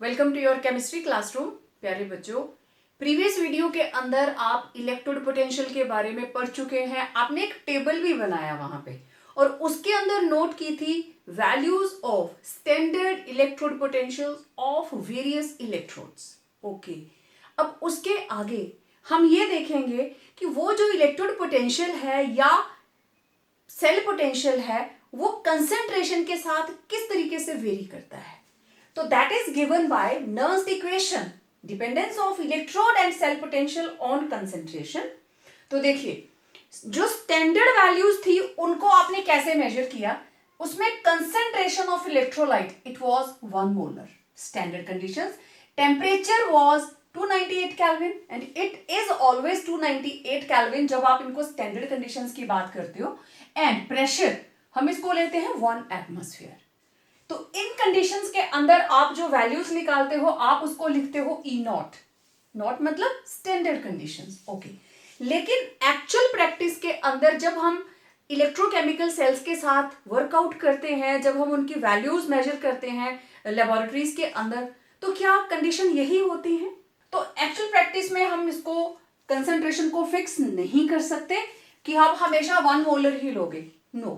Welcome to your chemistry classroom. प्यारे बच्चों, previous video के अंदर आप इलेक्ट्रोड पोटेंशियल के बारे में पढ़ चुके हैं। आपने एक टेबल भी बनाया वहां पे और उसके अंदर नोट की थी values of standard electrode potential of various electrodes. Okay, अब उसके आगे हम ये देखेंगे कि वो जो इलेक्ट्रोड पोटेंशियल है या सेल पोटेंशियल है वो कंसेंट्रेशन के साथ किस तरीके से वेरी करता है। तो that is given by Nernst equation, dependence of electrode and cell potential on concentration. तो देखिए, जो स्टैंडर्ड वैल्यूज थी उनको आपने कैसे मेजर किया। उसमें concentration of electrolyte it was 1 molar. Standard conditions, temperature was 298 kelvin and it is always 298 kelvin जब आप इनको स्टैंडर्ड कंडीशंस की बात करते हो। एंड प्रेशर हम इसको लेते हैं 1 एटमॉस्फेयर। तो इन कंडीशंस के अंदर आप जो वैल्यूज निकालते हो आप उसको लिखते हो ई नॉट। नॉट मतलब स्टैंडर्ड कंडीशंस। ओके, लेकिन एक्चुअल प्रैक्टिस के अंदर जब हम इलेक्ट्रोकेमिकल सेल्स के साथ वर्कआउट करते हैं, जब हम उनकी वैल्यूज मेजर करते हैं लेबोरेटरीज के अंदर, तो क्या कंडीशन यही होती है। तो एक्चुअल प्रैक्टिस में हम इसको कंसेंट्रेशन को फिक्स नहीं कर सकते कि आप हमेशा 1 मोलर ही लोगे। नो,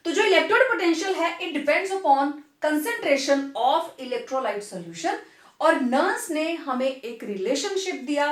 तो जो इलेक्ट्रोड पोटेंशियल है it depends upon concentration of electrolyte solution. और नर्स ने हमें एक रिलेशनशिप दिया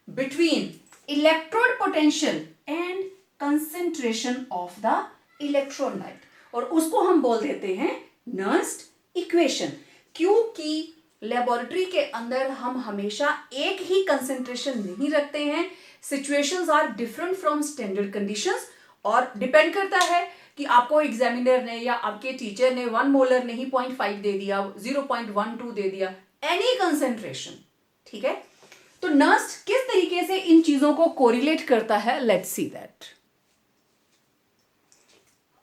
between electrode potential and concentration of the electrolyte, और उसको हम बोल देते हैं नर्स इक्वेशन। क्योंकि लेबोरेटरी के अंदर हम हमेशा एक ही कंसेंट्रेशन नहीं रखते हैं। Situations are different from standard conditions और डिपेंड करता है कि आपको एग्जामिनर ने या आपके टीचर ने 1 मोलर नहीं 0.5 दे दिया, 0.12 दे दिया, एनी कंसेंट्रेशन। ठीक है, तो नर्स किस तरीके से इन चीजों को कोरिलेट करता है, लेट्स सी दैट।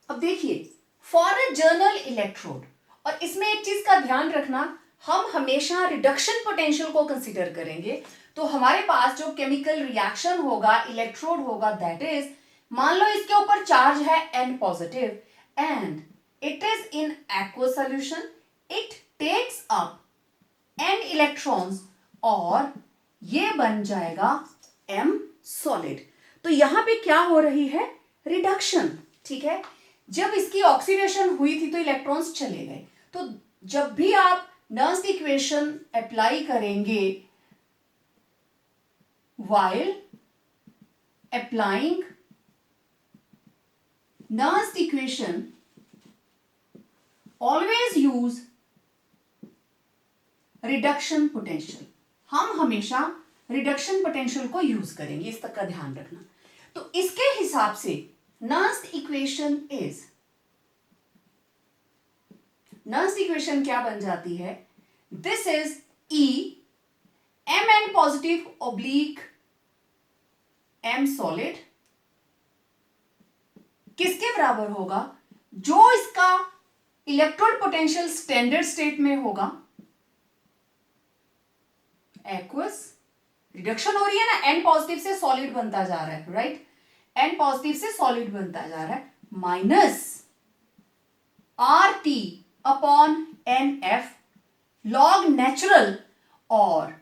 अब देखिए, फॉर अ जर्नल इलेक्ट्रोड, और इसमें एक चीज का ध्यान रखना, हम हमेशा रिडक्शन पोटेंशियल को कंसीडर करेंगे। तो हमारे पास जो केमिकल रिएक्शन होगा, इलेक्ट्रोड होगा, दैट इज, मान लो इसके ऊपर चार्ज है N positive and it is in aqueous solution, it takes up N electrons और ये बन जाएगा M सॉलिड। तो यहां पे क्या हो रही है, रिडक्शन। ठीक है, जब इसकी ऑक्सीडेशन हुई थी तो इलेक्ट्रॉन्स चले गए। तो जब भी आप नर्स इक्वेशन अप्लाई करेंगे, while applying Nernst equation, always use reduction potential। हम हमेशा रिडक्शन पोटेंशियल को यूज करेंगे, इस तक का ध्यान रखना। तो इसके हिसाब से Nernst equation is, Nernst equation क्या बन जाती है, this is E Mn positive oblique M solid किसके बराबर होगा, जो इसका इलेक्ट्रोड पोटेंशियल स्टैंडर्ड स्टेट में होगा, एक्वस। रिडक्शन हो रही है ना, N पॉजिटिव से सॉलिड बनता जा रहा है, राइट, N पॉजिटिव से सॉलिड बनता जा रहा है, minus RT upon NF log natural, और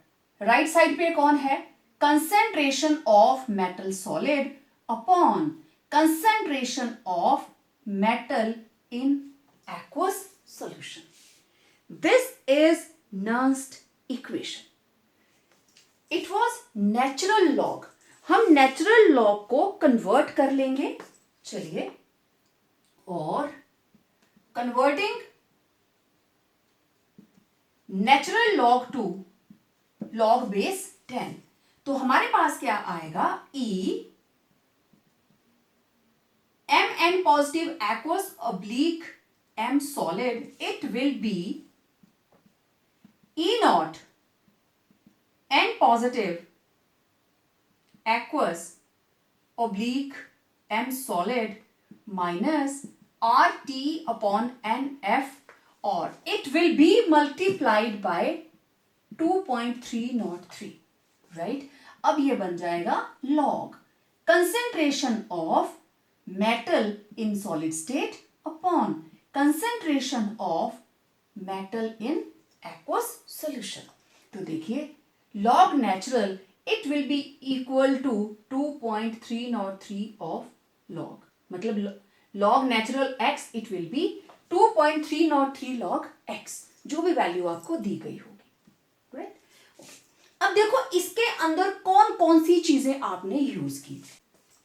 राइट साइड पे कौन है, concentration of metal solid upon concentration of metal in aqueous solution. This is Nernst equation. It was natural log. हम natural log को convert कर लेंगे, चलिए, और converting natural log to log base 10, तो हमारे पास क्या आएगा, E Mn positive aqueous oblique M solid, it will be E naught N positive aqueous oblique M solid minus RT upon NF, or it will be multiplied by 2.303, right। अब ये बन जाएगा log concentration of metal in solid state upon concentration of metal in aqueous solution. तो देखिए log natural it will be equal to 2.303 of log, मतलब log natural x it will be 2.303 log x, जो भी value आपको दी गई होगी, right? अब देखो इसके अंदर कौन कौन सी चीजें आपने यूज की।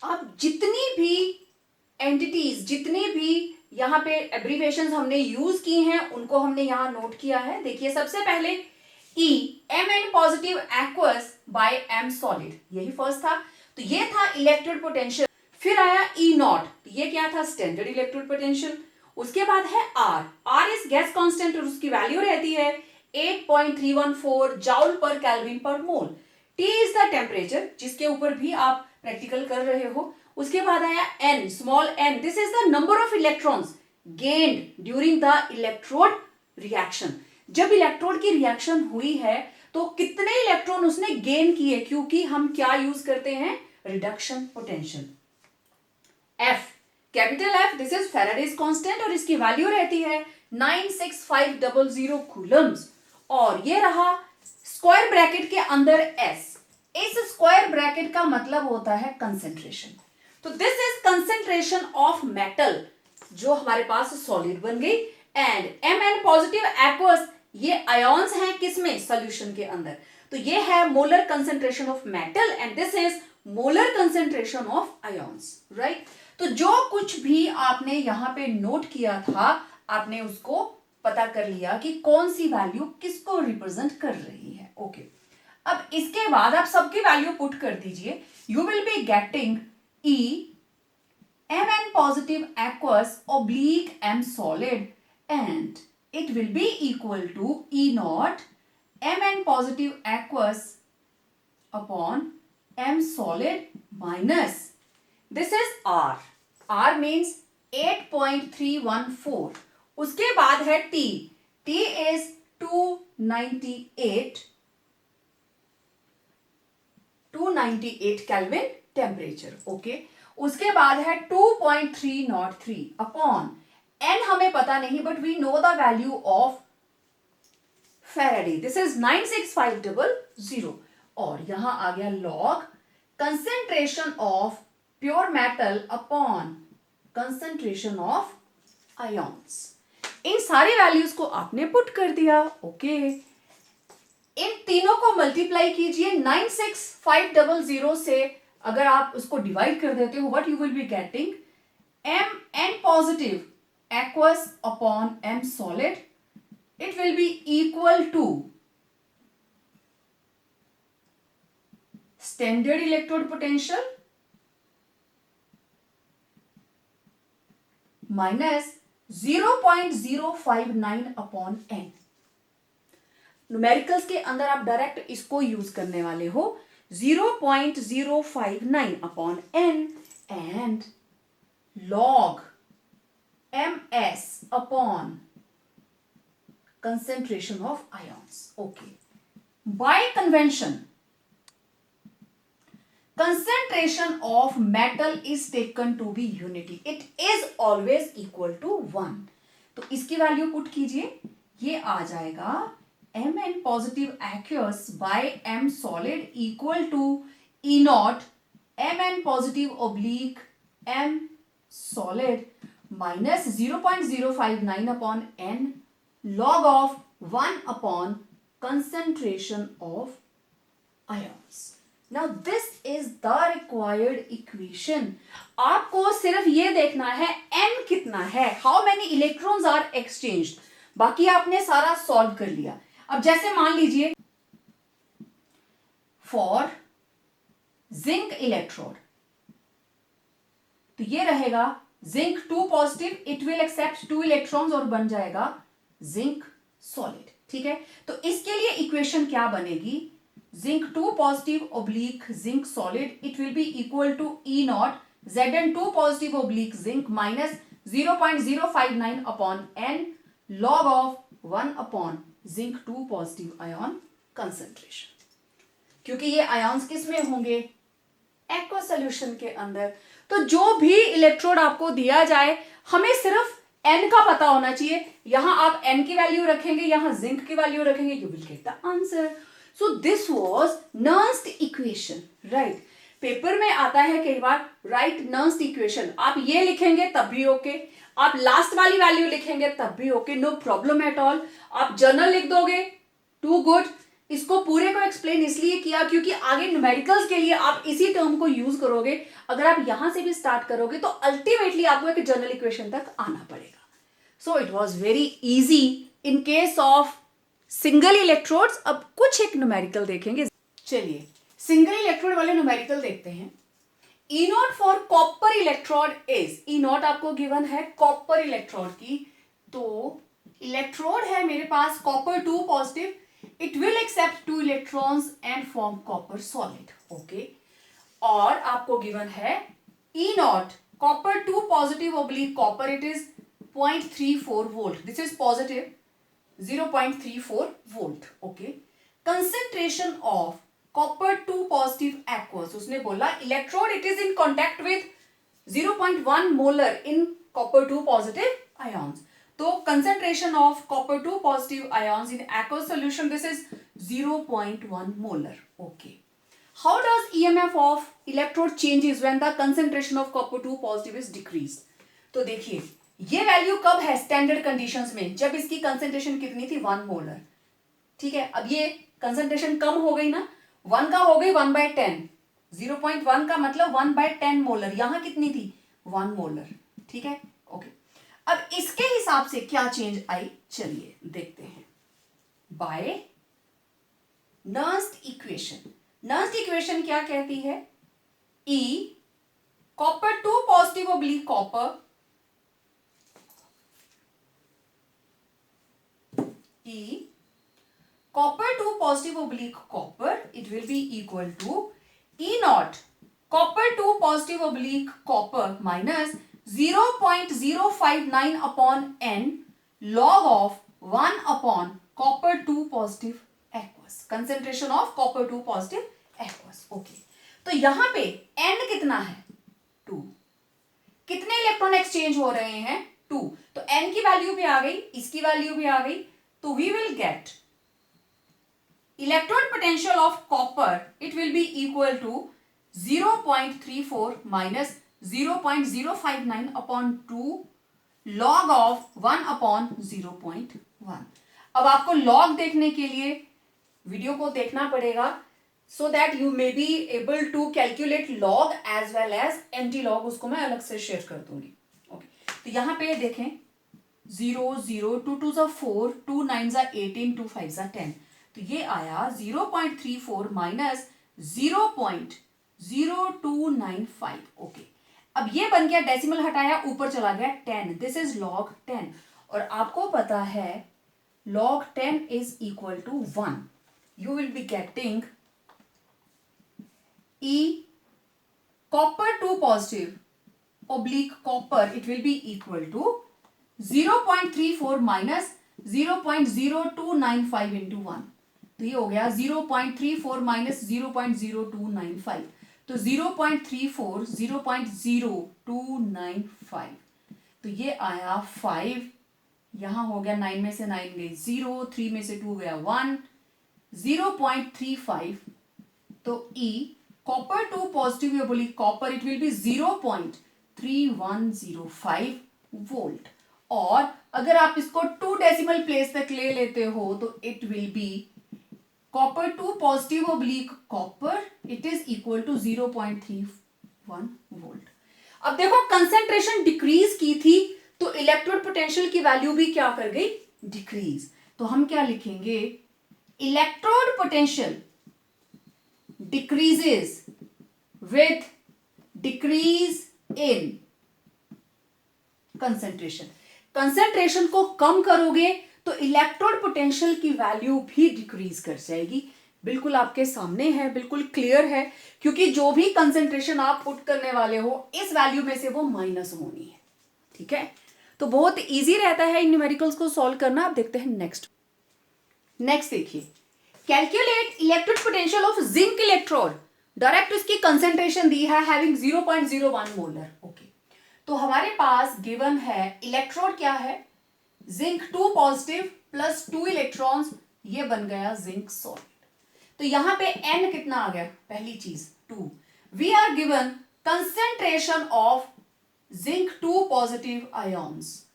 अब जितनी भी एंटिटीज, जितनी भी यहाँ पे एब्रीविएशंस हमने यूज की हैं उनको हमने यहाँ नोट किया है। देखिए सबसे पहले E Mn positive aqueous by M solid, यही फर्स्ट था, तो ये था इलेक्ट्रोड पोटेंशियल। फिर आया E नॉट, तो ये क्या था? Standard electrode potential. उसके बाद है R इज गैस कांस्टेंट और उसकी वैल्यू रहती है 8.314 जाउल पर केल्विन पर मोल। T इज द टेम्परेचर, जिसके ऊपर भी आप प्रैक्टिकल कर रहे हो। उसके बाद आया N, small n, this is the number of electrons gained during the electrode reaction. जब इलेक्ट्रोड की रिएक्शन हुई है तो कितने इलेक्ट्रॉन उसने गेन किए, क्योंकि हम क्या यूज करते हैं? Reduction potential. F, capital F, this is Faraday's constant और इसकी वैल्यू रहती है 96500 कूलम्स। और ये रहा स्क्वायर ब्रैकेट के अंदर S, इस स्क्वायर ब्रैकेट का मतलब होता है कंसेंट्रेशन। तो this is concentration of metal, जो हमारे पास सॉलिड बन गई। एंड Mn पॉजिटिव एक्वस, ये आयॉन्स हैं किसमें? सॉल्यूशन के अंदर। तो ये है molar concentration of metal and this is molar concentration of ions, right? तो जो कुछ भी आपने यहाँ पे नोट किया था, आपने उसको पता कर लिया कि कौन सी वैल्यू किसको रिप्रेजेंट कर रही है। ओके, अब इसके बाद आप सबकी वैल्यू पुट कर दीजिए। You will be getting E Mn positive aqueous oblique M solid and it will be equal to E naught Mn positive aqueous upon M solid minus, this is R. R means 8.314. उसके बाद है T. T is 298 kelvin temperature. Okay, उसके बाद है 2.303 upon N हमें पता नहीं, but we know the value of Faraday, this is 96500। और यहां आ गया log concentration of pure metal upon concentration of ions. इन सारी वैल्यूज को आपने पुट कर दिया। ओके, इन तीनों को मल्टीप्लाई कीजिए 96500 से। अगर आप उसको डिवाइड कर देते हो, what you will be getting? Mn positive aqueous upon M solid, it will be equal to standard electrode potential minus 0.059 upon N. Numericals के अंदर आप डायरेक्ट इसको यूज करने वाले हो, 0.059 upon N and log Ms upon concentration of ions. Okay. By convention, concentration of metal is taken to be unity. It is always equal to 1. तो इसकी value put कीजिए, ये आ जाएगा Mn positive aqueous by M solid equal to E naught Mn positive oblique M solid minus 0.059 upon N log of 1 upon concentration of ions. Now this is the required equation. आपको सिर्फ ये देखना है N कितना है, how many electrons are exchanged. बाकी आपने सारा सॉल्व कर लिया। अब जैसे मान लीजिए for zinc electrode, तो ये रहेगा zinc 2 positive, it will accept 2 electrons और बन जाएगा जिंक सॉलिड। ठीक है, तो इसके लिए इक्वेशन क्या बनेगी? Zinc 2 positive oblique zinc solid, it will be equal to E naught Zn2 positive oblique zinc minus 0.059 upon N log of 1 upon zinc 2 positive ion concentration. क्योंकि ये आयन्स किस में होंगे? एक्वा सॉल्यूशन के अंदर। तो जो भी इलेक्ट्रोड आपको दिया जाए, हमें सिर्फ N का पता होना चाहिए, यहां आप N की वैल्यू रखेंगे, यहां जिंक की वैल्यू रखेंगे, you will get the answer. So this was Nernst equation, right. Paper में आता है कई बार राइट नर्स्ट इक्वेशन, आप ये लिखेंगे तब भी ओके, आप लास्ट वाली वैल्यू लिखेंगे तब भी okay, no problem at all. आप जर्नल लिख दोगे, टू गुड. इसको पूरे को एक्सप्लेन इसलिए किया क्योंकि आगे न्यूमेरिकल्स के लिए आप इसी टर्म को यूज करोगे. अगर आप यहां से भी स्टार्ट करोगे तो अल्टीमेटली आपको एक जनरल इक्वेशन तक आना पड़ेगा. So it was very easy in case of single electrodes. अब कुछ एक न्यूमेरिकल देखेंगे. चलिए सिंगल इलेक्ट्रोड वाले न्यूमेरिकल देखते हैं. E nought for copper electrode is, E nought आपको गिवन है कॉपर इलेक्ट्रोड की, तो इलेक्ट्रोड है मेरे पास copper 2 positive, it will accept 2 electrons and form copper solid. Okay. और आपको गिवन है E naught copper 2 positive oblique copper, it is 0.34 volt. This is positive 0.34 volt. Okay. Concentration of copper 2 positive aqueous. उसने बोला electrode it is in contact with 0.1 molar in copper 2 positive ions. तो concentration of copper 2 positive ions in aqueous solution, this is 0.1 molar. Okay. How does EMF of electrode changes when the concentration of copper 2 positive is decreased? तो देखिए ये value कब है standard conditions में, जब इसकी concentration कितनी थी 1 मोलर. ठीक है, अब ये कंसेंट्रेशन कम हो गई ना, 1 का हो गई 1/10, 0.1 का मतलब 1/10 मोलर, यहां कितनी थी 1 मोलर. ठीक है, ओके. अब इसके हिसाब से क्या चेंज आई, चलिए देखते हैं. By Nernst equation, Nernst equation क्या कहती है, E copper 2 positive oblique copper, E copper 2 positive oblique copper, it will be equal to E naught copper 2 positive oblique copper minus 0.059 upon n log of 1 upon copper 2 positive aqueous, concentration of copper 2 positive aqueous. Okay. तो यहां पे n कितना है 2, कितने electron exchange हो रहे हैं 2, तो n की वैल्यू भी आ गई, इसकी वैल्यू भी आ गई, तो we will get electrode potential of copper, it will be equal to 0.34 minus 0.059 upon 2 log of 1 upon 0.1. अब आपको log देखने के लिए वीडियो को देखना पड़ेगा, so that you may be able to calculate log as well as anti log, उसको मैं अलग से शेयर कर दूंगी. ओके, तो यहां पे देखें 0 0 2 2 4 2 9 18 2 5 10, तो ये आया 0.34 माइनस 0.0295. ओके, अब ये बन गया, डेसिमल हटाया ऊपर चला गया 10, दिस इज लॉग 10, और आपको पता है log 10 is equal to 1. You will be getting E copper 2 positive oblique copper, it will be equal to 0.34 minus 0.0295 into 1. तो ये हो गया 0.34 minus 0.0295, तो 0.34 0.0295, तो ये आया 5, यहां हो गया 9 में से 9 गई 0, 3 में से 2 गया 1, 0.35, तो E copper 2 positive oblique copper, it will be 0.3105 volt. और अगर आप इसको 2 डेसिमल प्लेस तक ले लेते हो तो it will B copper 2 positive oblique copper, it is equal to 0.31 volt. अब देखो कंसेंट्रेशन डिक्रीज की थी तो इलेक्ट्रोड पोटेंशियल की वैल्यू भी क्या कर गई, डिक्रीज. तो हम क्या लिखेंगे, electrode potential decreases with decrease in concentration. Concentration को कम करोगे तो इलेक्ट्रोड पोटेंशियल की वैल्यू भी डिक्रीज कर जाएगी. बिल्कुल आपके सामने है, बिल्कुल क्लियर है, क्योंकि जो भी कंसेंट्रेशन आप पुट करने वाले हो इस वैल्यू में से वो माइनस होनी है. ठीक है, तो बहुत इजी रहता है इन न्यूमेरिकल्स को सॉल्व करना. आप देखते हैं नेक्स्ट देखिए, calculate electric potential of zinc electrode. Direct इसकी कंसेंट्रेशन दी है हैविंग 0.01 मोलर. ओके, तो हमारे पास गिवन है इलेक्ट्रोड क्या है, जिंक 2 पॉजिटिव प्लस 2 इलेक्ट्रॉन्स, ये बन गया जिंक सॉलिड। तो यहां पे n कितना आ गया, पहली चीज 2। We are given concentration of zinc 2 positive ions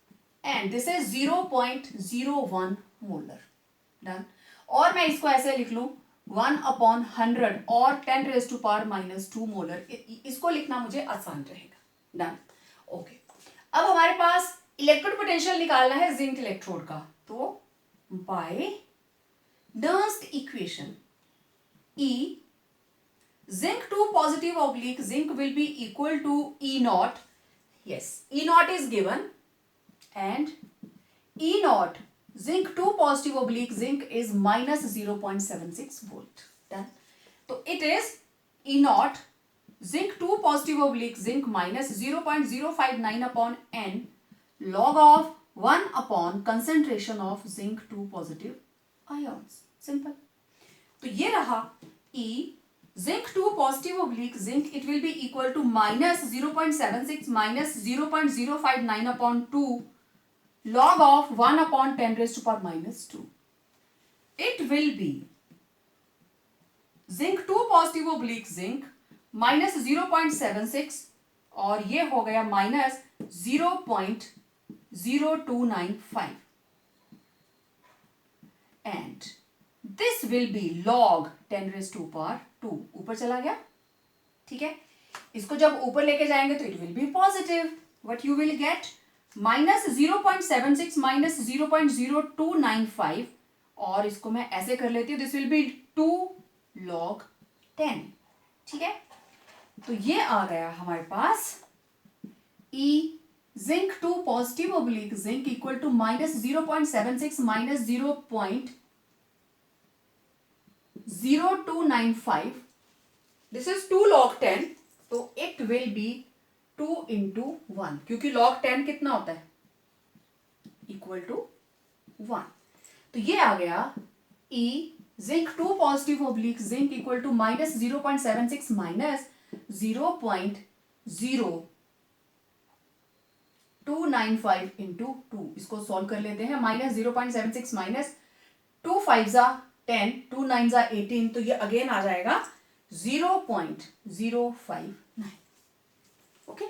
and this is 0.01 molar. Done. और मैं इसको ऐसे लिख लूं 1/100 और 10⁻⁻² मोलर, इसको लिखना मुझे आसान रहेगा। डन। ओके, अब हमारे पास इलेक्ट्रोड पोटेंशियल निकालना है जिंक इलेक्ट्रोड का, तो by Nernst equation E zinc 2 positive oblique zinc will be equal to E naught. Yes, E naught is given and E naught zinc 2 positive oblique zinc is minus 0.76 volt. Done. So it is E naught zinc 2 positive oblique zinc minus 0.059 upon n log of 1 upon concentration of zinc 2 positive ions. Simple. तो ये रहा E zinc 2 positive oblique zinc, it will be equal to minus 0.76 minus 0.059 upon 2 log of 1 upon 10⁻⁻². It will be zinc 2 positive oblique zinc minus 0.76 और ये हो गया minus 0.0295 and this will be log 10⁻², ऊपर चला गया, ठीक है। इसको जब ऊपर लेके जाएंगे तो it will B positive, what you will gate minus 0.76 minus 0.0295 और इसको मैं ऐसे कर लेती हूँ, दिस विल बी 2 log 10, ठीक है। तो ये आ गया हमारे पास E zinc 2 positive oblique zinc equal to minus 0.76 minus 0.0295, this is 2 log 10, तो it will be 2 into 1 क्योंकि log 10 कितना होता है, इक्वल टू 1। तो ये आ गया E zinc 2 positive oblique zinc equal to minus 0.76 minus 0.0295 into 2, इसको सॉल्व कर लेते हैं। माइनस 0.76 माइनस 2 5 जा 10, 2 9 जा 18, तो ये अगेन आ जाएगा 0.059। ओके,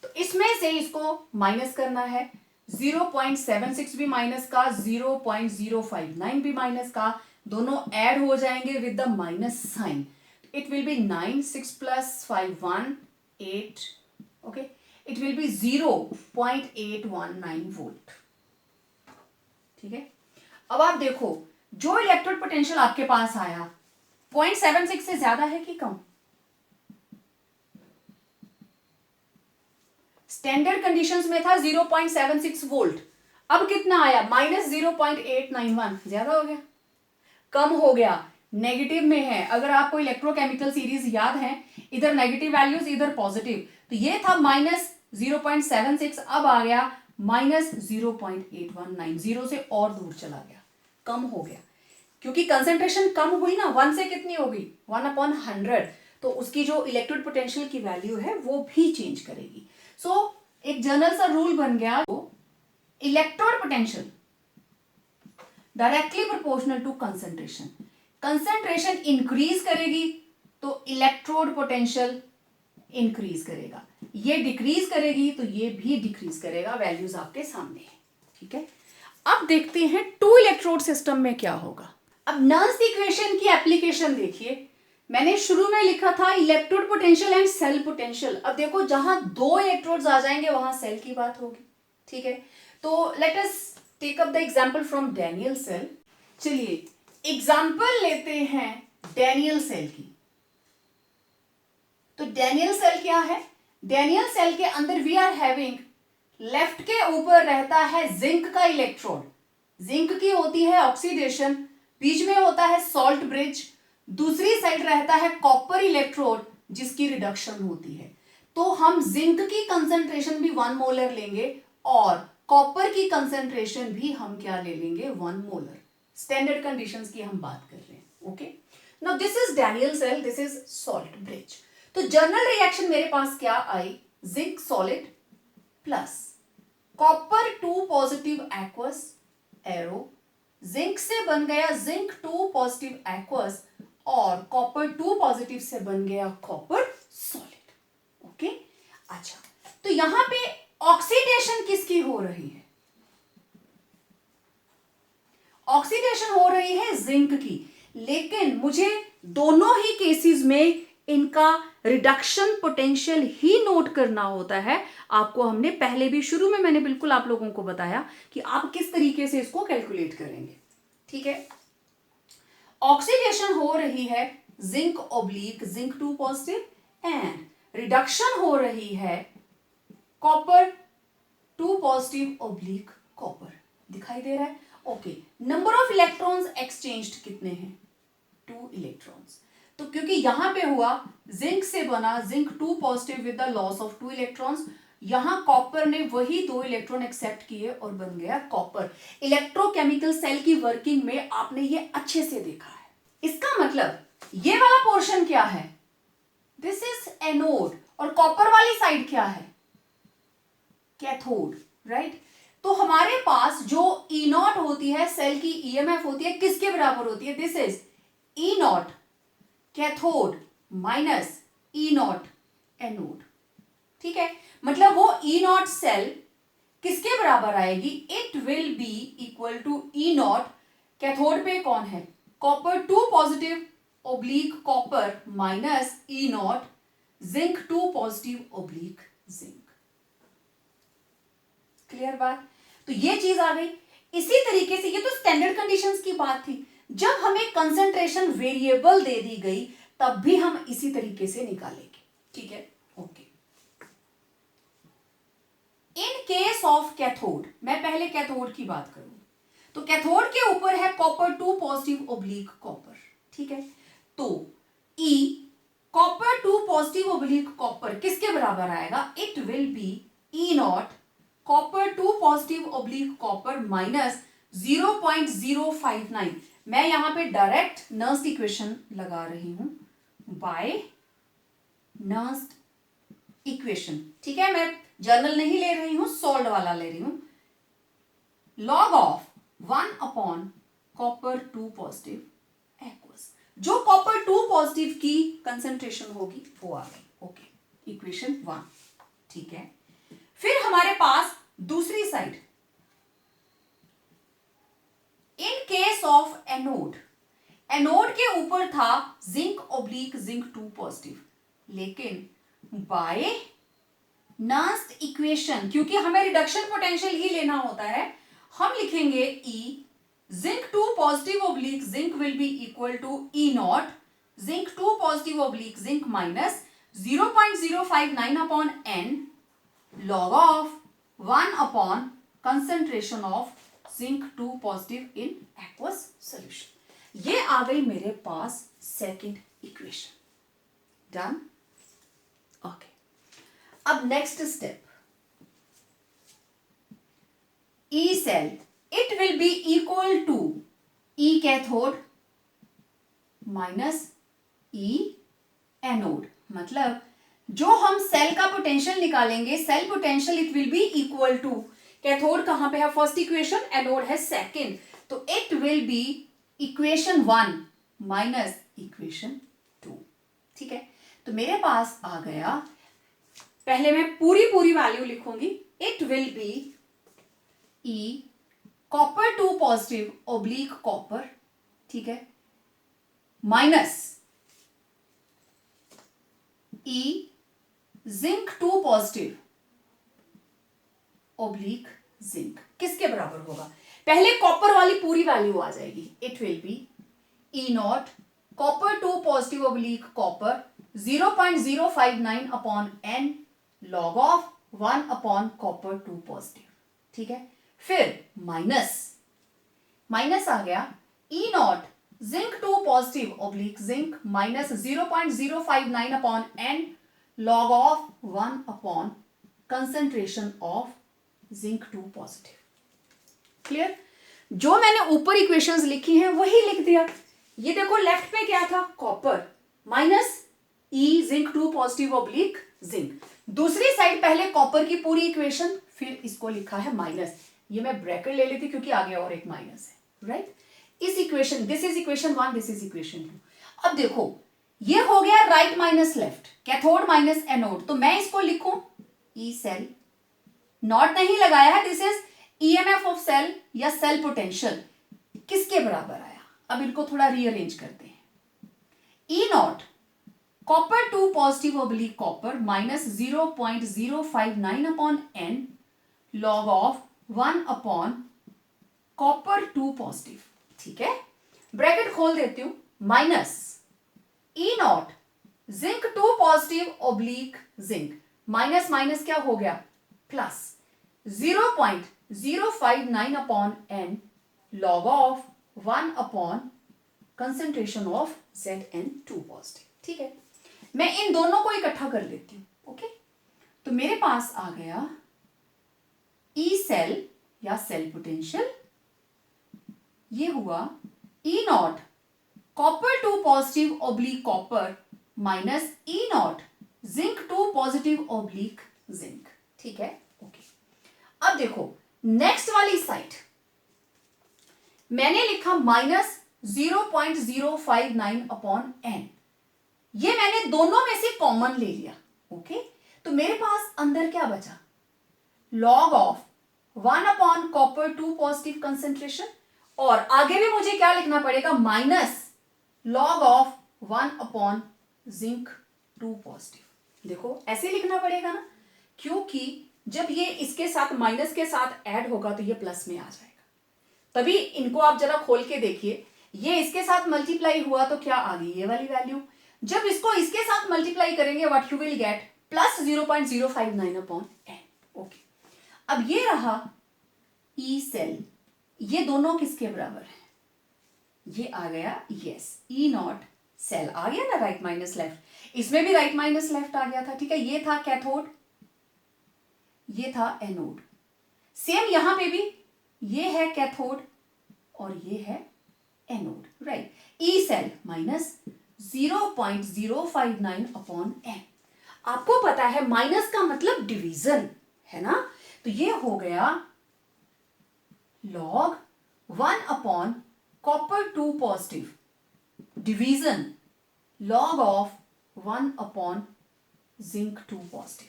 तो इसमें से इसको माइनस करना है, 0.76 भी माइनस का, 0.059 भी माइनस का, दोनों ऐड हो जाएंगे with the minus sign. It will be 9, 6 plus 5 1 8, okay, it will be 0.819 volt, ठीक है। अब आप देखो जो इलेक्ट्रोड पोटेंशियल आपके पास आया 0.76 से ज्यादा है कि कम, स्टैंडर्ड कंडीशंस में था 0.76 वोल्ट, अब कितना आया माइनस 0.891, ज्यादा हो गया, कम हो गया, नेगेटिव में है। अगर आपको इलेक्ट्रोकेमिकल सीरीज याद है, इधर नेगेटिव वैल्यूज इधर पॉजिटिव, तो ये था माइनस 0.76, अब आ गया माइनस 0.819, जीरो से और दूर चला गया, कम हो गया, क्योंकि कंसेंट्रेशन कम हुई ना, 1 से कितनी हो गई 1/100, तो उसकी जो इलेक्ट्रोड पोटेंशियल की वैल्यू है वो भी चेंज करेगी। सो एक जनरल सा रूल बन गया, electrode potential directly proportional to concentration, concentration increase करेगी तो इलेक्ट्रोड पोटेंशियल इंक्रीज करेगा, ये डिक्रीज करेगी तो ये भी डिक्रीज करेगा, वैल्यूज आपके सामने है, ठीक है। अब देखते हैं 2 इलेक्ट्रोड सिस्टम में क्या होगा। अब नर्स इक्वेशन की एप्लीकेशन देखिए, मैंने शुरू में लिखा था electrode potential and cell potential. अब देखो जहां 2 इलेक्ट्रोड्स आ जाएंगे वहां सेल की बात होगी, ठीक है। तो let us take up the example from Daniell cell. चलिए एग्जांपल लेते हैं डैनियल सेल की। तो डैनियल सेल क्या है, डैनियल सेल के अंदर वी आर हैविंग, लेफ्ट के ऊपर रहता है जिंक का इलेक्ट्रोड, जिंक की होती है ऑक्सीडेशन, बीच में होता है सॉल्ट ब्रिज, दूसरी साइड रहता है कॉपर इलेक्ट्रोड जिसकी रिडक्शन होती है। तो हम जिंक की कंसेंट्रेशन भी 1 मोलर लेंगे और कॉपर की कंसेंट्रेशन भी हम क्या ले लेंगे 1 मोलर। स्टैंडर्ड कंडीशंस की हम बात कर रहे हैं, okay. Now this is Daniel cell, this is salt bridge. तो जर्नल रिएक्शन मेरे पास क्या आई, zinc solid plus copper 2 positive aqueous arrow, zinc से बन गया जिंक 2 पॉजिटिव एक्वस और कॉपर 2 पॉजिटिव से बन गया कॉपर सॉलिड। ओके, अच्छा, तो यहां पे ऑक्सीडेशन किसकी हो रही है? ऑक्सीडेशन हो रही है जिंक की, लेकिन मुझे दोनों ही केसेस में इनका रिडक्शन पोटेंशियल ही नोट करना होता है। आपको हमने पहले भी शुरू में मैंने बिल्कुल आप लोगों को बताया कि आप किस तरीके से इसको कैलकुलेट करेंगे। ठीक है, ऑक्सीडेशन हो रही है zinc oblique zinc 2 positive and reduction हो रही है कॉपर 2 पॉजिटिव ऑब्लिक कॉपर। दिखाई दे रहा है? Okay, number of electrons exchanged कितने हैं? 2 इलेक्ट्रॉन्स। तो क्योंकि यहां पे हुआ जिंक से बना zinc 2 positive with the loss of 2 electrons, यहां कॉपर ने वही 2 इलेक्ट्रॉन एक्सेप्ट किए और बन गया कॉपर। इलेक्ट्रोकेमिकल सेल की वर्किंग में आपने ये अच्छे से देखा है। इसका मतलब ये वाला पोर्शन क्या है? दिस इज एनोड, और कॉपर वाली साइड क्या है? Cathode, right? तो हमारे पास जो ई नॉट होती है सेल की, ईएमएफ होती है, किसके बराबर होती है? This is E not cathode minus E not anode. ठीक है, मतलब वो ई नॉट सेल किसके बराबर आएगी? It will be equal to E not, cathode पे कौन है? Copper 2 positive oblique copper minus E not zinc 2 positive oblique zinc. Clear बात? तो ये चीज आ गई। इसी तरीके से ये तो स्टैंडर्ड कंडीशंस की बात थी। जब हमें कंसंट्रेशन वेरिएबल दे दी गई तब भी हम इसी तरीके से निकालेंगे। ठीक है, okay. In case of cathode, मैं पहले कैथोड की बात करूं तो कैथोड के ऊपर है कॉपर 2 पॉजिटिव ओब्लिक कॉपर। ठीक है, तो E copper 2 positive oblique copper किसके बराबर आएगा? It will be E not copper 2 positive oblique copper minus 0.059। मैं यहां पे डायरेक्ट नर्स्ट इक्वेशन लगा रही हूं बाय नर्स्ट इक्वेशन। ठीक है, मैं जर्नल नहीं ले रही हूं, सॉल्व वाला ले रही हूं। Log of 1 upon copper 2 positive aqueous, जो कॉपर 2 पॉजिटिव की कंसेंट्रेशन होगी वो आ गई। Okay, equation 1। ठीक है, फिर हमारे पास दूसरी side, in case of anode, anode के ऊपर था जिंक ऑब्लिक जिंक 2 पॉजिटिव, लेकिन बाय नर्स्ट इक्वेशन, क्योंकि हमें रिडक्शन पोटेंशियल ही लेना होता है, हम लिखेंगे E zinc 2 positive oblique zinc will be equal to E not zinc 2 positive oblique zinc minus 0.059 upon N log of 1 upon concentration of zinc 2 positive in aqueous solution। ये आ गई मेरे पास सेकंड इक्वेशन। डन? ओके, अब next step, E cell it will be equal to E cathode minus E anode. मतलब जो हम cell का पोटेंशियल निकालेंगे, cell potential it will be equal to, cathode कहां पे है? फर्स्ट इक्वेशन, एनोड है सेकंड, तो it will be equation 1 minus equation 2। ठीक है, तो मेरे पास आ गया, पहले मैं पूरी वैल्यू लिखूंगी। It will be E copper 2 positive oblique copper, ठीक है, minus E zinc 2 positive oblique zinc किसके बराबर होगा? पहले कॉपर वाली पूरी वैल्यू आ जाएगी। It will be E not copper 2 positive oblique copper 0.059 upon N log of 1 upon copper 2 positive. ठीक है, फिर माइनस आ गया E not zinc 2 positive oblique zinc minus 0.059 upon N log of 1 upon concentration of zinc 2 positive। Clear? जो मैंने ऊपर equations लिखी हैं वही लिख दिया। ये देखो लेफ्ट पे क्या था? Copper minus E zinc 2 positive oblique zinc. दूसरी साइड पहले कॉपर की पूरी इक्वेशन, फिर इसको लिखा है माइनस, ये मैं ब्रैकेट ले लेती क्योंकि आगे और एक माइनस है, राइट। इस equation, this is equation 1, this is equation 2। अब देखो ये हो गया right minus left, cathode minus anode, तो मैं इसको लिखूं ई सेल, नॉट नहीं लगाया है, this is EMF of cell या सेल पोटेंशियल, किसके बराबर आया। अब इनको थोड़ा रीअरेंज करते हैं। E not copper 2 positive oblique copper minus 0.059 upon N log of 1 upon copper 2 positive, ठीक है। ब्रैकेट खोल देती हूं, minus E not zinc 2 positive oblique zinc, minus minus क्या हो गया plus 0.059 upon N log of 1 upon concentration of Zn2 positive, ठीक है। मैं इन दोनों को इकट्ठा कर लेती हूं, ओके। तो मेरे पास आ गया ई सेल या सेल पोटेंशियल, ये हुआ E not copper 2 positive oblique copper minus E not zinc 2 positive oblique zinc, ठीक है, ओके। अब देखो नेक्स्ट वाली साइड मैंने लिखा माइनस 0.059 अपॉन एन, ये मैंने दोनों में से कॉमन ले लिया, ओके। तो मेरे पास अंदर क्या बचा, log of 1 upon copper 2 positive concentration, और आगे भी मुझे क्या लिखना पड़ेगा, minus log of 1 upon zinc 2 positive. देखो ऐसे लिखना पड़ेगा ना, क्योंकि जब ये इसके साथ माइनस के साथ ऐड होगा तो ये प्लस में आ जाएगा। तभी इनको आप जरा खोल के देखिए, ये इसके साथ मल्टीप्लाई हुआ तो क्या आ गई ये वाली वैल्यू, जब इसको इसके साथ मल्टीप्लाई करेंगे what you will get plus 0.059 upon N, okay. अब ये रहा ई सेल, ये दोनों किसके बराबर है, ये आ गया यस ई नॉट सेल आ गया ना, राइट माइनस लेफ्ट, इसमें भी राइट माइनस लेफ्ट आ गया था, ठीक है। ये था कैथोड, ये था एनोड, सेम यहां पे भी ये है कैथोड और ये है anode, right. E cell minus 0.059 upon N, आपको पता है माइनस का मतलब डिवीजन है ना, तो ये हो गया log 1 upon copper 2 positive division log of 1 upon zinc 2 positive,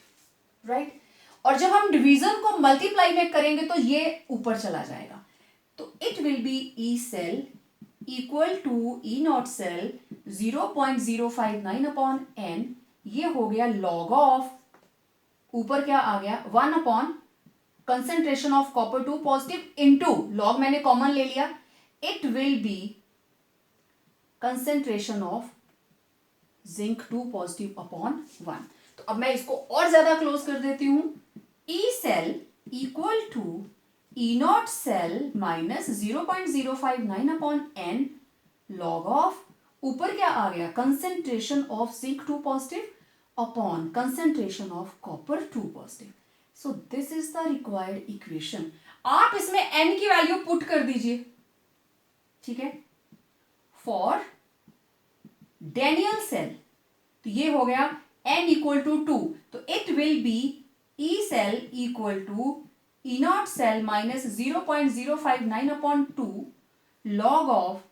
right. और जब हम डिवीजन को मल्टीप्लाई में करेंगे तो ये ऊपर चला जाएगा, तो it will be E cell equal to E not cell 0.059 upon N, ये हो गया लॉग ऑफ, ऊपर क्या आ गया 1 upon concentration of copper 2 positive into log मैंने कॉमन ले लिया, it will B concentration of zinc 2 positive upon 1। तो अब मैं इसको और ज्यादा क्लोज कर देती हूं, E cell equal to E not cell minus 0.059 upon N log of, ऊपर क्या आ गया concentration of zinc 2 positive upon concentration of copper 2 positive. So this is the required equation. आप इसमें n की वैल्यू पुट कर दीजिए, ठीक है, फॉर डेनियल सेल, तो ये हो गया n इक्वल टू 2, तो it will be E cell equal to E not cell minus 0.059 upon 2 log of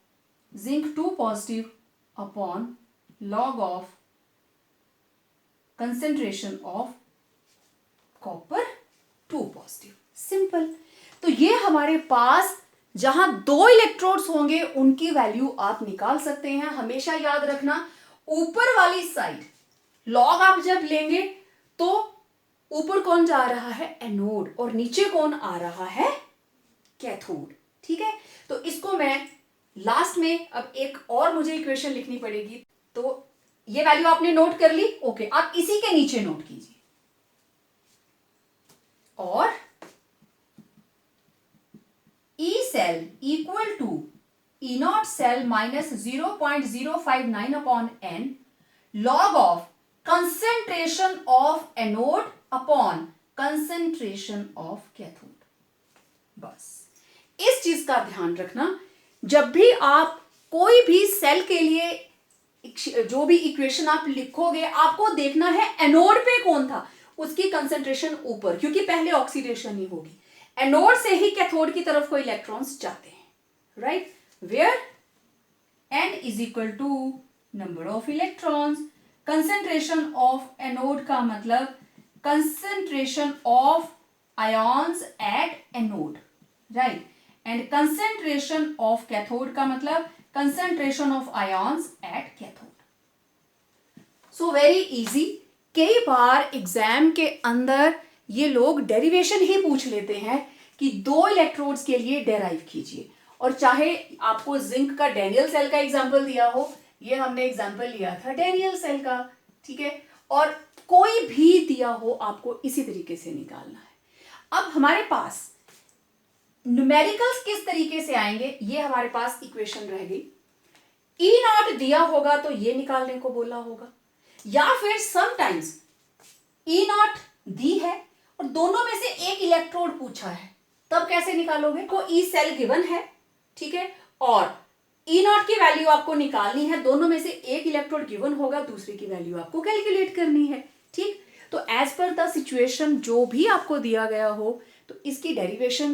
zinc 2 positive upon log of concentration of copper 2 positive, simple. तो ये हमारे पास जहां 2 इलेक्ट्रोड्स होंगे उनकी वैल्यू आप निकाल सकते हैं। हमेशा याद रखना ऊपर वाली साइड लॉग आप जब लेंगे तो ऊपर कौन जा रहा है एनोड और नीचे कौन आ रहा है कैथोड, ठीक है। तो इसको मैं लास्ट में अब एक और मुझे इक्वेशन लिखनी पड़ेगी, तो ये वैल्यू आपने नोट कर ली, ओके। आप इसी के नीचे नोट कीजिए, और E cell equal to E not cell minus 0.059 upon N log of concentration of anode upon concentration of cathode. बस इस चीज का ध्यान रखना, जब भी आप कोई भी सेल के लिए जो भी इक्वेशन आप लिखोगे आपको देखना है एनोड पे कौन था, उसकी कंसेंट्रेशन ऊपर, क्योंकि पहले ऑक्सीडेशन ही होगी। एनोड से ही कैथोड की तरफ को इलेक्ट्रॉन्स जाते हैं, right, where n is equal to number of electrons. Concentration of anode का मतलब concentration of ions at anode, right, and concentration of cathode का मतलब concentration of ions at cathode. So very easy. कई बार exam के अंदर ये लोग डेरिवेशन ही पूछ लेते हैं कि दो इलेक्ट्रोड्स के लिए डेराइव कीजिए, और चाहे आपको जिंक का डैनियल सेल का एग्जांपल दिया हो, ये हमने एग्जांपल लिया था डैनियल सेल का, ठीक है, और कोई भी दिया हो आपको इसी तरीके से निकालना है। अब हमारे पास न्यूमेरिकल्स किस तरीके से आएंगे, ये हमारे पास इक्वेशन रह गई। ई नॉट दिया होगा तो ये निकालने को बोला होगा, या फिर समटाइम्स ई नॉट दी है और दोनों में से एक इलेक्ट्रोड पूछा है, तब कैसे निकालोगे? को ई सेल गिवन है, ठीक है, और ई नॉट की वैल्यू आपको निकालनी है, दोनों में से एक इलेक्ट्रोड गिवन होगा, दूसरे की वैल्यू आपको कैलकुलेट करनी है, ठीक। तो एज पर द सिचुएशन जो भी आपको दिया गया हो, तो इसकी derivation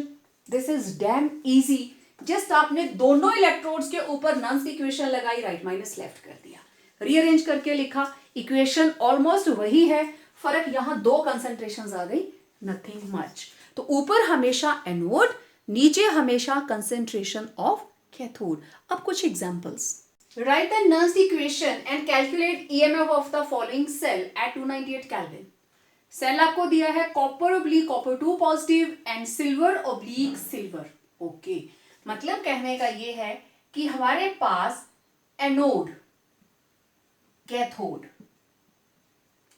this is damn easy. Just आपने दोनों इलेक्ट्रोड्स के ऊपर नन्स की इक्वेशन लगाई, राइट माइनस लेफ्ट कर दिया, रीअरेंज करके लिखा, इक्वेशन ऑलमोस्ट वही है, फर्क यहां दो कंसेंट्रेशंस आ गई, नथिंग मच। तो ऊपर हमेशा एनोड, नीचे हमेशा कंसेंट्रेशन ऑफ कैथोड। अब कुछ एग्जांपल्स। राइट द नन्स equation and calculate EMF of the following cell at 298 kelvin. Cell आपको दिया है copper oblique copper 2 positive and silver oblique silver, okay. मतलब कहने का ये है कि हमारे पास एनोड, कैथोड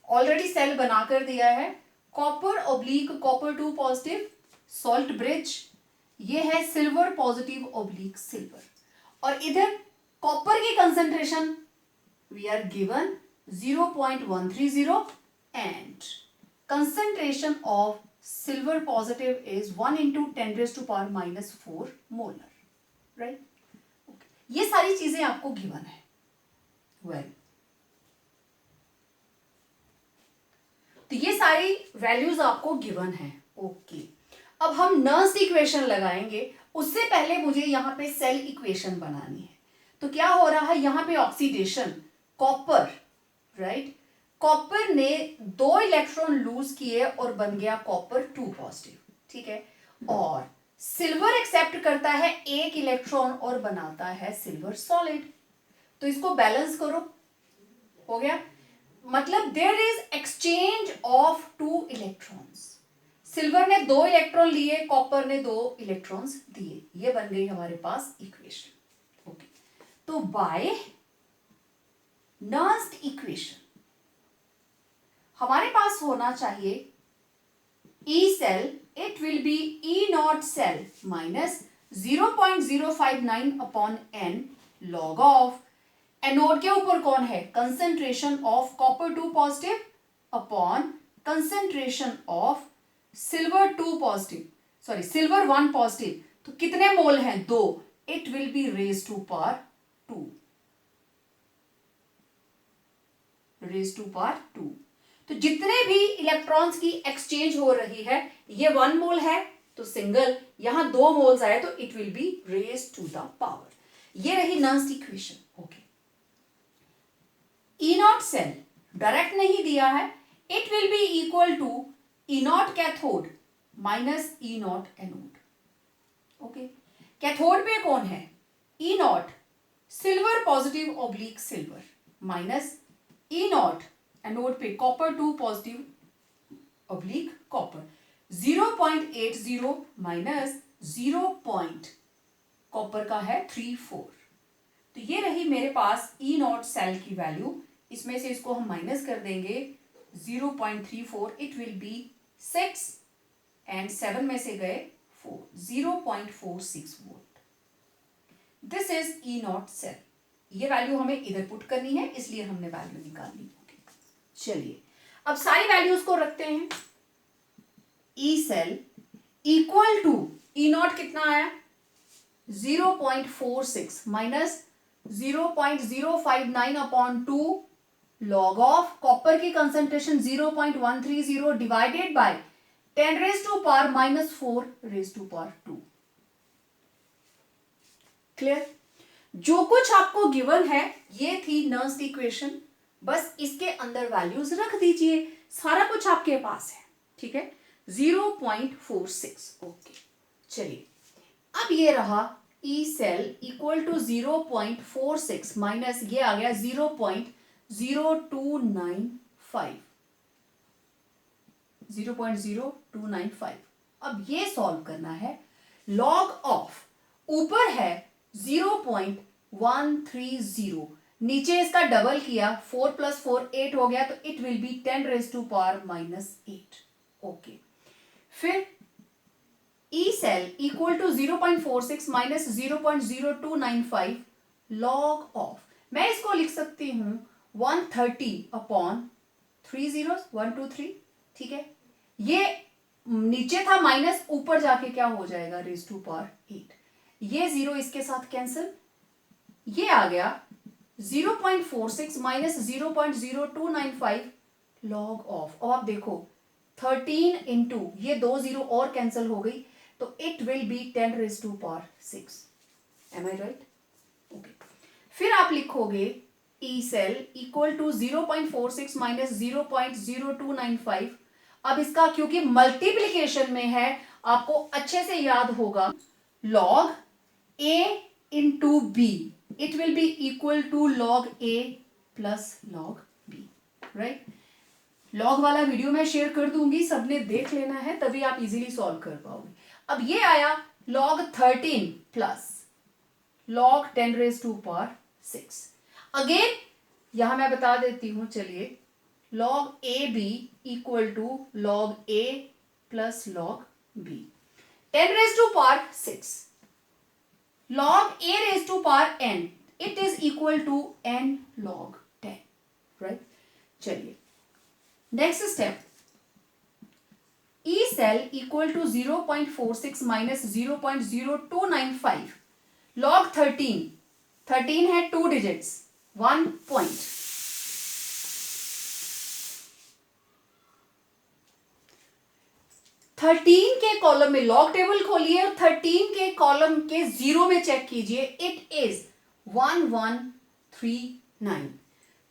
ऑलरेडी सेल बनाकर दिया है, copper oblique copper 2 positive salt bridge, ये है सिल्वर पॉजिटिव ऑब्लिक सिल्वर, और इधर कॉपर की concentration we are given 0.130 and concentration of silver positive is 1 into 10 raised to power minus 4 molar, right? Okay. ये सारी चीजें आपको गिवन है, well, तो ये सारी वैल्यूज आपको गिवन है, ओके। अब हम नर्स इक्वेशन लगाएंगे, उससे पहले मुझे यहाँ पे सेल इक्वेशन बनानी है। तो क्या हो रहा है यहाँ पे ऑक्सीडेशन, कॉपर, राइट, कॉपर ने 2 इलेक्ट्रॉन लूज किए और बन गया कॉपर 2 पॉजिटिव, ठीक है, और सिल्वर एक्सेप्ट करता है 1 इलेक्ट्रॉन और बनाता है सिल्वर सॉलिड। तो इसको बैलेंस करो, हो गया, मतलब there is exchange of 2 electrons. Silver ने 2 इलेक्ट्रॉन लिए, कॉपर ने 2 इलेक्ट्रॉन्स दिए, ये बन गई हमारे पास इक्वेशन, ओके। तो बाय नर्स्ट इक्वेशन हमारे पास होना चाहिए E cell, it will be E naught cell minus 0.059 upon n log of anode के ऊपर कौन है, concentration of copper 2 positive upon concentration of silver 2 positive, sorry silver 1 positive. तो कितने मोल हैं, 2, it will be raise to power 2, raise to power 2। तो जितने भी इलेक्ट्रॉन्स की एक्सचेंज हो रही है, ये 1 मोल है तो सिंगल, यहां 2 मोल्स आए तो it will be raise to the power. ये रही Nernst equation, okay. E not cell direct नहीं दिया है, it will be equal to E not cathode minus E not anode, okay. Cathode पे कौन है, E nought silver positive oblique silver minus E not anode पे copper 2 positive oblique copper, 0.80 minus 0. Copper का है 34। तो ये रही मेरे पास ई नॉट सेल की वैल्यू, इसमें से इसको हम माइनस कर देंगे 0.34, इट विल बी 6 एंड 7 में से गए 4, 0.46 volt. This is E not cell. ये वैल्यू हमें इधर पुट करनी है, इसलिए हमने वैल्यू निकालनी होगी। चलिए अब सारी वैल्यूज को रखते हैं। E cell equal to E nought कितना आया, 0.46 minus 0.059 upon 2 log of copper की concentration 0.130 divided by 10 raise to power -4 raise to power 2। Clear? जो कुछ आपको गिवन है ये थी नर्स्ट इक्वेशन, बस इसके अंदर वैल्यूज रख दीजिए, सारा कुछ आपके पास है। ठीक है, 0.46। ओके, चलिए अब ये रहा E cell equal to 0.46 minus ये आ गया 0.0295, 0.0295। अब ये सॉल्व करना है। लॉग ऑफ ऊपर है 0.130, नीचे इसका डबल किया 4 + 4 8 हो गया, तो it will be 10 raise to power -8। Okay, फिर E cell equal to 0.46 minus 0.0295 log of, मैं इसको लिख सकती हूं 130 अपॉन 3 zeros 1 2 3। ठीक है, ये नीचे था माइनस, ऊपर जाके क्या हो जाएगा रेज टू पावर 8। ये 0 इसके साथ कैंसिल, ये आ गया 0.46 माइनस 0.0295 लॉग ऑफ। और आप देखो 13 इंटू ये 2 0 और कैंसिल हो गई, तो it will be 10 raise to power 6। Am I right? Okay, फिर आप लिखोगे E cell equal to 0.46 minus 0.0295। अब इसका क्योंकि मल्टीप्लीकेशन में है, आपको अच्छे से याद होगा log a into B, it will be equal to log a plus log b, right? Log वाला वीडियो मैं शेयर कर दूंगी, सबने देख लेना है, तभी आप इजीली सॉल्व कर पाओगे। अब ये आया log 13 plus log 10 raise to power 6। Again यहां मैं बता देती हूं, चलिए log a b equal to log a plus log b, 10 raise to power 6 log a raise to power n, it is equal to n log 10, right? चलिए next step, E cell equal to 0.46 minus 0.0295 log 13 है 2 digits 1 point, thirteen के column में log table खोलिए और 13 के column के 0 में check कीजिए, इट इज 1139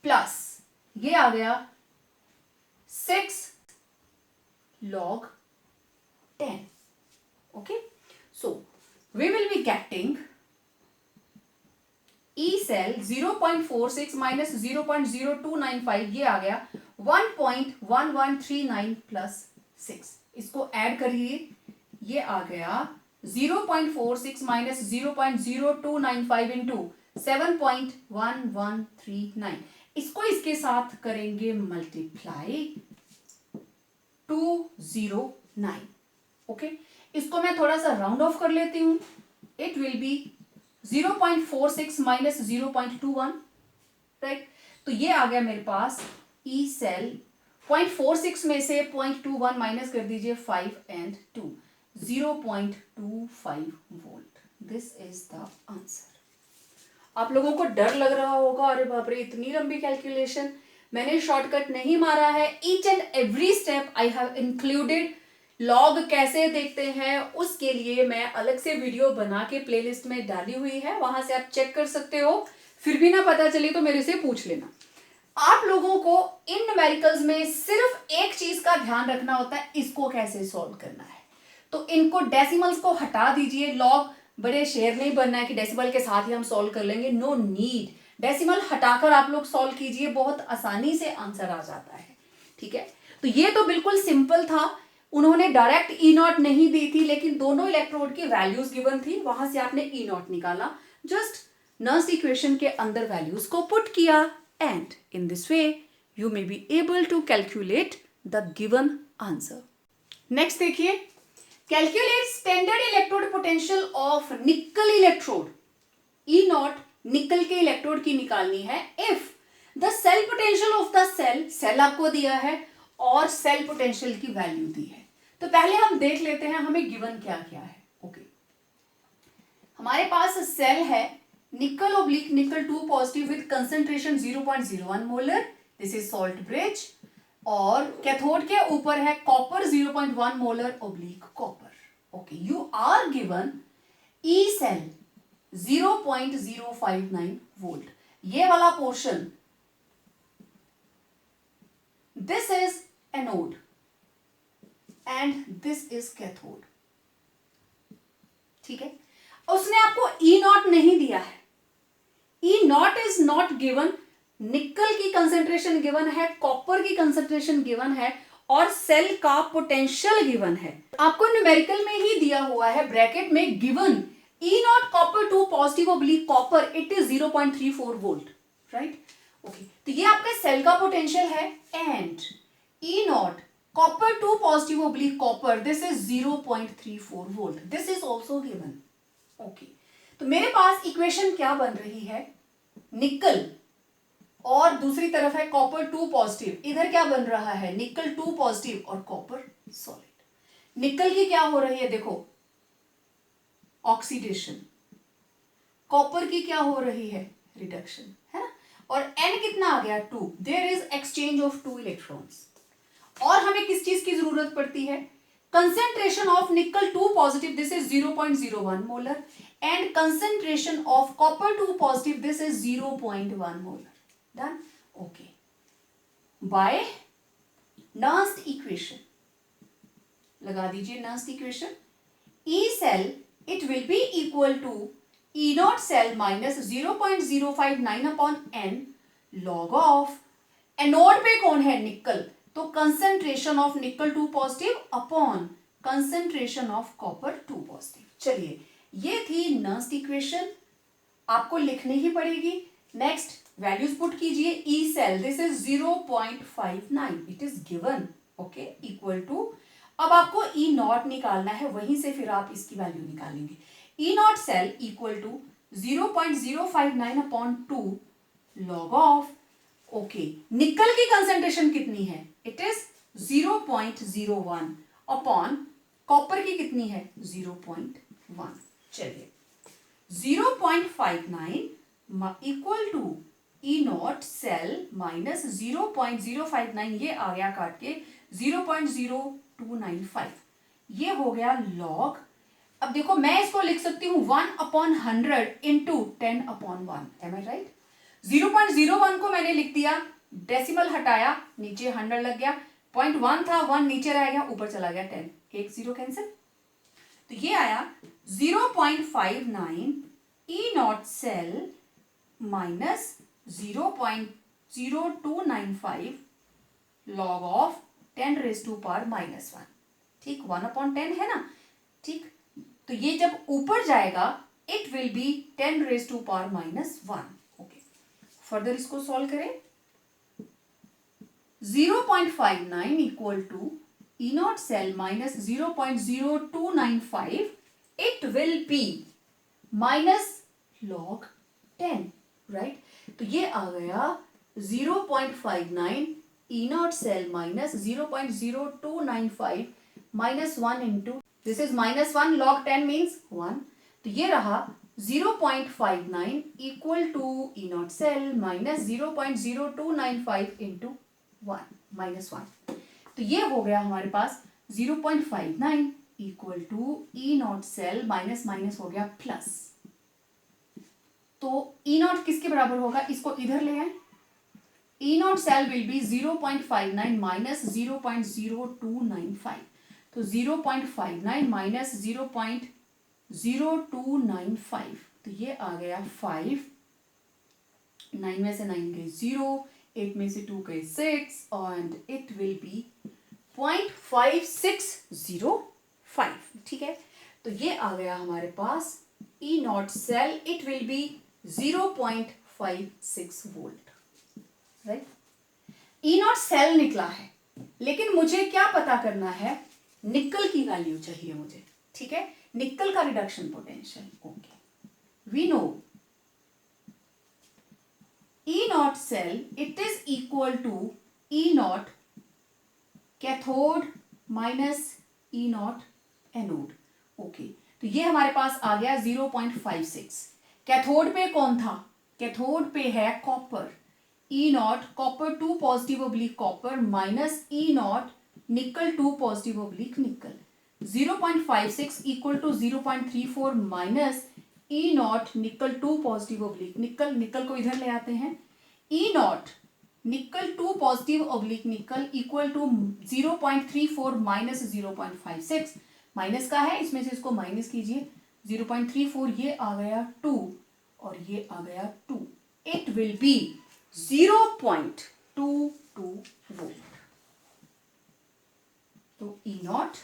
प्लस ये आ गया 6 log 10। okay, so we will be getting E cell 0.46 minus 0.0295, ये आ गया 1.1139 प्लस 6। इसको ऐड करिए, ये आ गया 0.46 माइनस 0.0295 इंटू 7.1139। इसको इसके साथ करेंगे मल्टीप्लाई 209। ओके, इसको मैं थोड़ा सा राउंड ऑफ कर लेती हूं, it will B 0.46 minus 0.21, right? तो ये आ गया मेरे पास ई सेल 0.46 में से 0.21 माइनस कर दीजिए 5 and 2, 0.25 volt. This is the answer. आप लोगों को डर लग रहा होगा, अरे बाप रे इतनी लंबी कैलकुलेशन, मैंने शॉर्टकट नहीं मारा है, each and every step I have included. Log कैसे देखते हैं उसके लिए मैं अलग से वीडियो बना के प्लेलिस्ट में डाली हुई है, वहां से आप चेक कर सकते हो। फिर भी ना पता चले तो मेरे से पूछ लेना। आप लोगों को इन न्यूमेरिकल्स में सिर्फ एक चीज का ध्यान रखना होता है, इसको कैसे सॉल्व करना है। तो इनको डेसिमल्स को हटा दीजिए, लॉग बड़े शेर नहीं बनना है कि डेसिमल के साथ ही हम सॉल्व कर लेंगे, नो नीड। डेसिमल हटाकर आप लोग सॉल्व कीजिए, बहुत आसानी से आंसर आ जाता है। ठीक है, तो ये तो बिल्कुल सिंपल था, उन्होंने डायरेक्ट ई नॉट नहीं दी थी, लेकिन दोनों इलेक्ट्रोड की वैल्यूज गिवन थी, वहां से आपने ई नॉट निकाला, जस्ट नर्स इक्वेशन के अंदर वैल्यूज को पुट किया, and in this way you may be able to calculate the given answer. Next देखिए, calculate standard electrode potential of nickel electrode. E not nickel के electrode की निकालनी है, if the cell potential of the cell आपको दिया है और cell potential की वैल्यू दी है। तो पहले हम देख लेते हैं हमें गिवन क्या क्या है। ओके, हमारे पास सेल है nickel oblique nickel 2 positive with concentration 0.01 molar, this is salt bridge, और कैथोड के ऊपर है copper 0.1 molar oblique copper. Okay, you are given E cell 0.059 volt. ये वाला portion, this is anode and this is cathode. ठीक है, उसने आपको ई नॉट नहीं दिया है. E naught is not given. Nickel की कंसेंट्रेशन गिवन है, कॉपर की कंसेंट्रेशन गिवन है, और सेल का पोटेंशियल गिवन है. आपको न्यूमेरिकल में ही दिया हुआ है ब्रैकेट में given E not copper 2 positive oblique copper, it is 0.34 volt. Right, okay. तो ये आपका सेल का पोटेंशियल है. And E not copper 2 positive oblique copper, this is 0.34 volt. This is also given. Okay, तो मेरे पास इक्वेशन क्या बन रही है? निकल और दूसरी तरफ है कॉपर 2 पॉजिटिव. इधर क्या बन रहा है? निकल 2 पॉजिटिव और कॉपर सॉलिड. निकल की क्या हो रही है? देखो, ऑक्सीडेशन. कॉपर की क्या हो रही है? रिडक्शन, है ना. और N कितना आ गया? 2. There is exchange of 2 electrons. और हमें किस चीज की जरूरत पड़ती है? concentration of nickel 2 positive, this is 0.01 molar, and concentration of copper 2 positive, this is 0.1 molar. Done? Okay. By Nernst equation, लगा दीजिए Nernst equation. E cell, it will be equal to E naught cell minus 0.059 upon N log of anode पे कौन है? निकल. तो concentration of निकल 2 positive upon concentration of copper 2 positive. चलिए, ये थी नर्स्ट इक्वेशन, आपको लिखनी ही पड़ेगी. नेक्स्ट वैल्यूज पुट कीजिए. E cell, this is 0.59, it is given. Okay, equal to, अब आपको ई नॉट निकालना है, वहीं से फिर आप इसकी वैल्यू निकालेंगे. E not cell equal to 0.059 upon 2 log of. Okay, nickel की कंसेंट्रेशन कितनी है? इट इज 0.01 अपॉन कॉपर की कितनी है? 0.1. चलिए, 0.59 equal to E not cell minus 0.059, ये आ गया काट के 0.0295, ये हो गया लॉग. अब देखो, मैं इसको लिख सकती हूं 1/100 इंटू 10/1. M I right? 0.01 को मैंने लिख दिया, डेसिमल हटाया, नीचे 100 लग गया. 0.1 था, 1 नीचे रह गया, ऊपर चला गया 10, एक 0 कैंसिल. तो ये आया 0.59 E not cell minus 0.0295 log of 10⁻⁻1. ठीक, 1/10 है ना. ठीक, तो ये जब ऊपर जाएगा it will be 10⁻⁻1. Okay, further इसको सॉल्व करें. 0.59 equal to E not cell minus 0.0295, it will be minus log 10. Right, तो ये आ गया 0.59 E not cell minus 0.0295 minus 1 into, this is -1 log 10 means 1. तो ये रहा 0.59 equal to E not cell minus 0.0295 into 1 -1. तो ये हो गया हमारे पास 0.59 equal to E not cell minus minus हो गया प्लस. तो ई नॉट किसके बराबर होगा? इसको इधर ले आए. E not cell will be 0.59 minus 0.0295. तो 0.59 माइनस 0.0295, तो ये आ गया 5. 9 में से 9 गए 0, 8 में से 2 गए 6, एंड इट विल बी 0.5605. ठीक है, तो ये आ गया हमारे पास E not cell, it will be 0.56 volt. Right, E not cell निकला है, लेकिन मुझे क्या पता करना है? निकल की वैल्यू चाहिए मुझे. ठीक है, निकल का reduction potential. Okay, we know E not cell, it is equal to E not cathode minus E not anode. Okay, तो ये हमारे पास आ गया 0.56. कैथोड पे कौन था? कैथोड पे है copper, E not copper 2 positive oblique copper minus E not nickel 2 positive oblique nickel, 0.56 equal to 0.34 minus E not nickel 2 positive oblique निकल, निकल को इधर ले आते हैं, E not nickel 2 positive oblique निकल इक्वल टू 0.34 माइनस 0.56, माइनस का है इसमें से इसको माइनस कीजिए, 0.34 ये आ गया 2 और ये आ गया 2, इट विल बी 0.22 वोल्ट। तो ई not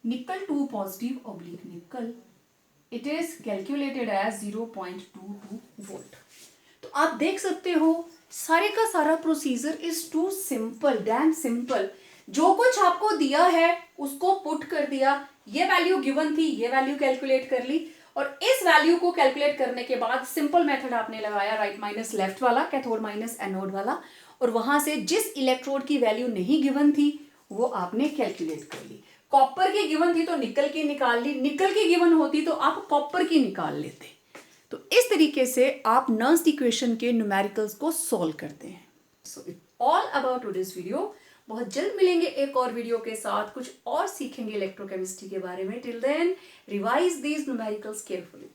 nickel 2 positive oblique nickel, it is calculated as 0.22 volt. तो आप देख सकते हो सारे का सारा procedure is too simple, damn simple. जो कुछ आपको दिया है उसको पुट कर दिया, ये वैल्यू गिवन थी, ये वैल्यू कैलकुलेट कर ली, और इस वैल्यू को कैलकुलेट करने के बाद सिंपल मेथड आपने लगाया, राइट माइनस लेफ्ट वाला, कैथोड माइनस एनोड वाला, और वहां से जिस इलेक्ट्रोड की वैल्यू नहीं गिवन थी वो आपने कैलकुलेट कर ली। कॉपर की गिवन थी तो निकल की निकाल ली, निकल की गिवन होती तो आप कॉपर की निकाल लेते। तो इस तरीके से आप नर्न्स इक्वेशन के न्यूमेरिकल्स को सॉल्व करते हैं। So it's all about today's video. बहुत जल्द मिलेंगे एक और वीडियो के साथ, कुछ और सीखेंगे इलेक्ट्रोकेमिस्ट्री के बारे में। Till then revise these numericals carefully.